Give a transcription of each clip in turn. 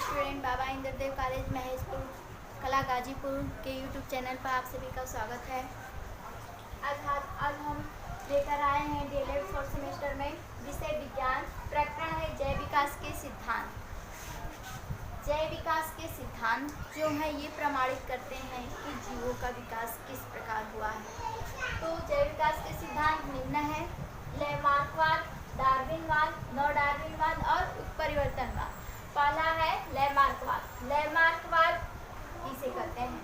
Student बाबा Indradev college Maheshpur कला गाजीपुर के YouTube channel पर आप सभी का स्वागत है। आज हम लेकर आए हैं डीएलएड 4th सेमेस्टर में विषय विज्ञान। प्रकरण है जैव विकास के सिद्धांत। जैव विकास के सिद्धांत जो है ये प्रमाणित करते हैं कि जीवों का विकास किस प्रकार हुआ है। तो जैव विकास के सिद्धांत निम्न है: लैमार्कवाद, डार्विनवाद, नव डार्विनवाद और उत्परिवर्तनवाद। पहला है लैमार्कवाद। लैमार्कवाद इसे कहते हैं।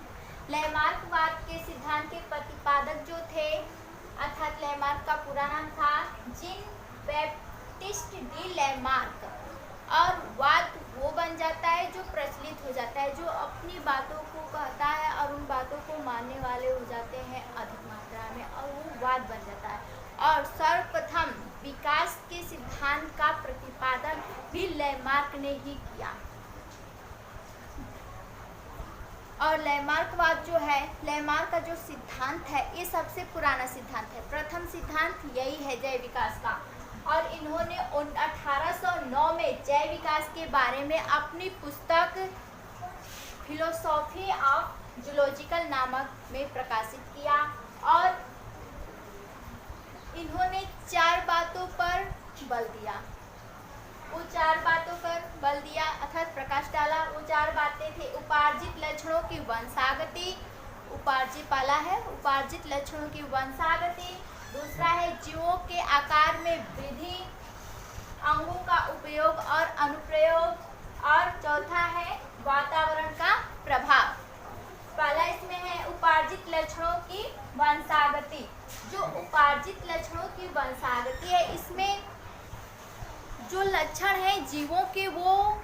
लैमार्कवाद के सिद्धांत के प्रतिपादक जो थे अर्थात लैमार्क का पूरा नाम था जीन बैप्टिस्ट डी लैमार्क। और वाद वो बन जाता है जो प्रचलित हो जाता है, जो अपनी बातों को कहता है और उन बातों को मानने वाले हो जाते हैं अधिक मात्रा में, और वो वाद बन जाता है। और सर्वप्रथम विकास के सिद्धांत का प्रतिपादन भी लैमार्क ने ही किया। और लैमार्कवाद जो है, लैमार्क का जो सिद्धांत है ये सबसे पुराना सिद्धांत है। प्रथम सिद्धांत यही है जैव विकास का। और इन्होंने 1809 में जैव विकास के बारे में अपनी पुस्तक फिलोसॉफी ऑफ जूलॉजिकल नामक में प्रकाशित किया। और इन्होंने 4 बातों पर बल दिया। वो 4 बातों पर बल दिया अर्थात प्रकाश डाला। वो 4 बातें थे: उपार्जित लक्षणों की वंशागति, उपार्जित पाला है उपार्जित लक्षणों की वंशागति। दूसरा है जीवों के आकार में वृद्धि, अंगों का उपयोग और अनुप्रयोग। और चौथा है वातावरण का प्रभाव। पहला इसमें है उपार्जित लक्षणों की वंशागति। जो उपार्जित लक्षणों की वंशागति है, इसमें जो लक्षण है जीवों के, वो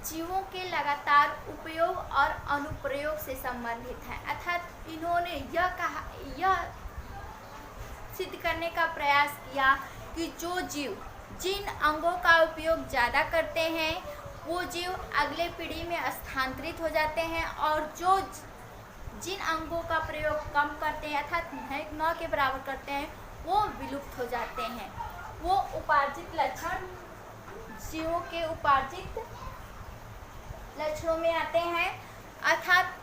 जीवों के लगातार उपयोग और अनुप्रयोग से संबंधित है। अर्थात इन्होंने यह सिद्ध करने का प्रयास किया कि जो जीव जिन अंगों का उपयोग ज़्यादा करते हैं वो जीव अगले पीढ़ी में स्थानांतरित हो जाते हैं, और जो जिन अंगों का प्रयोग कम करते हैं अर्थात न के बराबर करते हैं वो विलुप्त हो जाते हैं। वो उपार्जित लक्षण जीवों के उपार्जित लक्षणों में आते हैं। अर्थात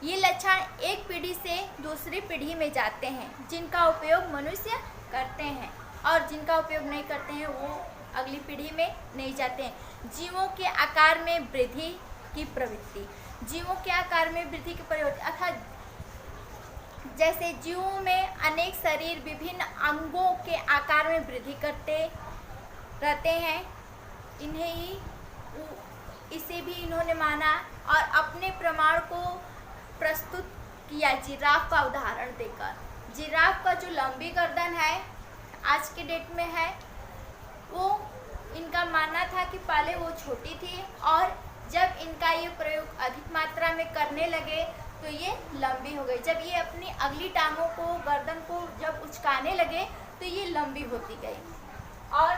ये लक्षण एक पीढ़ी से दूसरी पीढ़ी में जाते हैं, जिनका उपयोग मनुष्य करते हैं, और जिनका उपयोग नहीं करते हैं वो अगली पीढ़ी में नहीं जाते हैं। जीवों के आकार में वृद्धि की प्रवृत्ति। जीवों के आकार में वृद्धि की प्रवृत्ति अर्थात जैसे जीवों में अनेक शरीर विभिन्न अंगों के आकार में वृद्धि करते रहते हैं, इसे भी इन्होंने माना और अपने प्रमाण को प्रस्तुत किया जिराफ का उदाहरण देकर। जिराफ का जो लंबी गर्दन है आज के डेट में है, वो इनका मानना था कि पहले वो छोटी थी और जब इनका ये प्रयोग अधिक मात्रा में करने लगे तो ये लंबी हो गई। जब ये अपनी अगली टांगों को, गर्दन को जब उचकाने लगे तो ये लंबी होती गई। और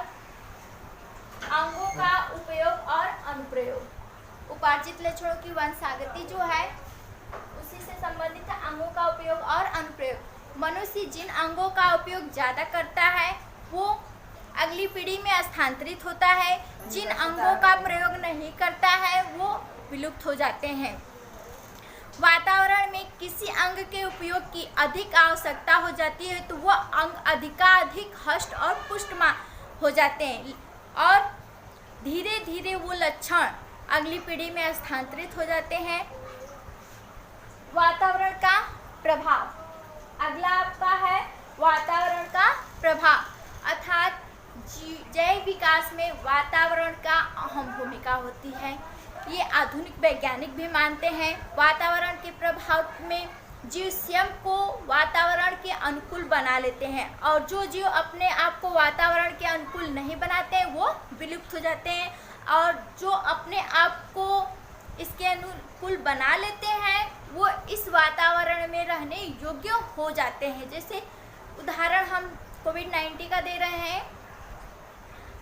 अंगों का उपयोग और अनुप्रयोग। उपार्जित लक्षणों की वंशागति जो है उसी से संबंधित है अंगों का उपयोग और अनुप्रयोग। मनुष्य जिन अंगों का उपयोग ज़्यादा करता है वो अगली पीढ़ी में स्थानांतरित होता है, जिन अंगों का प्रयोग नहीं करता है वो विलुप्त हो जाते हैं। वातावरण में किसी अंग के उपयोग की अधिक आवश्यकता हो जाती है तो वह अंग अधिकाधिक हष्ट और पुष्ट हो जाते हैं, और धीरे धीरे वो लक्षण अगली पीढ़ी में स्थानांतरित हो जाते हैं। वातावरण का प्रभाव। अगला आपका है वातावरण का प्रभाव। अर्थात जैव विकास में वातावरण का अहम भूमिका होती है। ये आधुनिक वैज्ञानिक भी मानते हैं। वातावरण के प्रभाव में जीव स्वयं को वातावरण के अनुकूल बना लेते हैं, और जो जीव अपने आप को वातावरण के अनुकूल नहीं बनाते हैं वो विलुप्त हो जाते हैं, और जो अपने आप को इसके अनुकूल बना लेते हैं वो इस वातावरण में रहने योग्य हो जाते हैं। जैसे उदाहरण हम कोविड-19 का दे रहे हैं।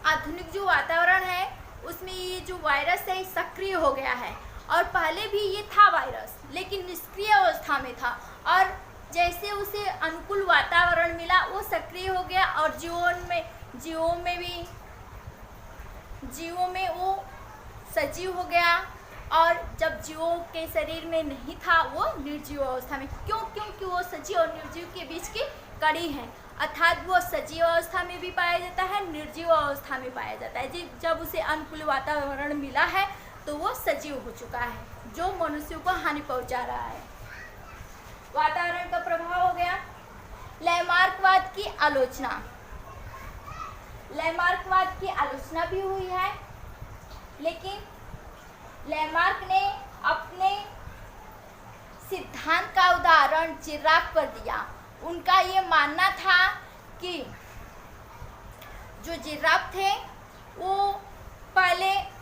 आधुनिक जो वातावरण है उसमें ये जो वायरस है सक्रिय हो गया है, और पहले भी ये था वायरस लेकिन निष्क्रिय अवस्था में था, और जैसे उसे अनुकूल वातावरण मिला वो सक्रिय हो गया और जीवों में भी जीवों में वो सजीव हो गया, और जब जीवों के शरीर में नहीं था वो निर्जीव अवस्था में। क्यों? क्योंकि वो सजीव और निर्जीव के बीच की कड़ी है, अर्थात वो सजीव अवस्था में भी पाया जाता है, निर्जीव अवस्था में पाया जाता है। जब उसे अनुकूल वातावरण मिला है तो वो सजीव हो चुका है, जो मनुष्यों को हानि पहुंचा रहा है। वातावरण का प्रभाव हो गया। लैमार्कवाद की आलोचना। लैमार्कवाद की आलोचना भी हुई है, लेकिन लैमार्क ने अपने सिद्धांत का उदाहरण जिराफ पर दिया। उनका ये मानना था कि जो जिराफ थे वो पहले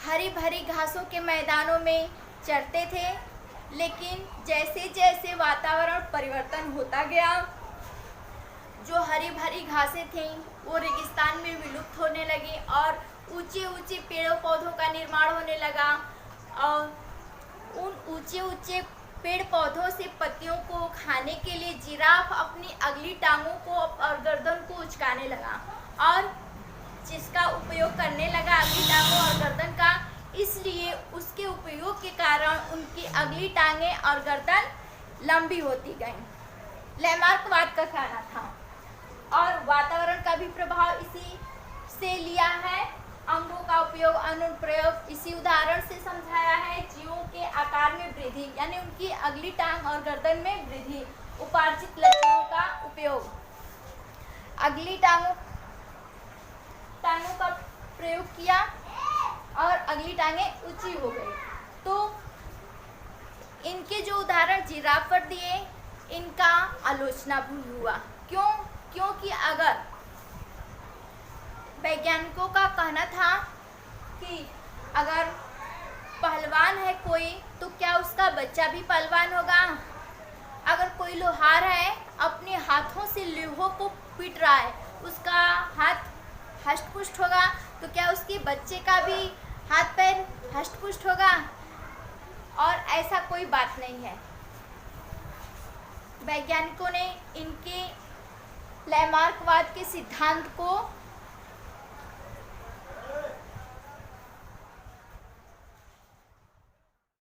हरी भरी घासों के मैदानों में चरते थे, लेकिन जैसे जैसे वातावरण परिवर्तन होता गया, जो हरी भरी घासें थीं वो रेगिस्तान में विलुप्त होने लगी और ऊंचे ऊंचे पेड़ों पौधों का निर्माण होने लगा, और उन ऊंचे ऊंचे पेड़ पौधों से पत्तियों को खाने के लिए जिराफ अपनी अगली टांगों को और गर्दन को उचकाने लगा, और जिसका उपयोग करने लगा अगली टांगों और गर्दन का, इसलिए उसके उपयोग के कारण उनकी अगली टांगें और गर्दन लंबी होती गईं। लैमार्कवाद का कहना था। और वातावरण का भी प्रभाव इसी से लिया है। अंगों का उपयोग, अनुप्रयोग इसी उदाहरण से समझाया है। जीवों के आकार में वृद्धि, यानी उनकी अगली टांग और गर्दन में वृद्धि, उपार्जित लक्षणों का उपयोग, अगली टांगों का प्रयोग किया और अगली टांगें ऊंची हो गई। तो इनके जो उदाहरण जिराफ पर दिए, इनका आलोचना भी हुआ। क्यों? क्योंकि अगर वैज्ञानिकों का कहना था कि अगर पहलवान है कोई तो क्या उसका बच्चा भी पहलवान होगा? अगर कोई लोहार है अपने हाथों से लोहे को पीट रहा है, उसका हाथ हष्ट-पुष्ट होगा, तो क्या उसके बच्चे का भी हाथ पैर हष्ट-पुष्ट होगा? और ऐसा कोई बात नहीं है। वैज्ञानिकों ने इनके लैमार्कवाद के सिद्धांत को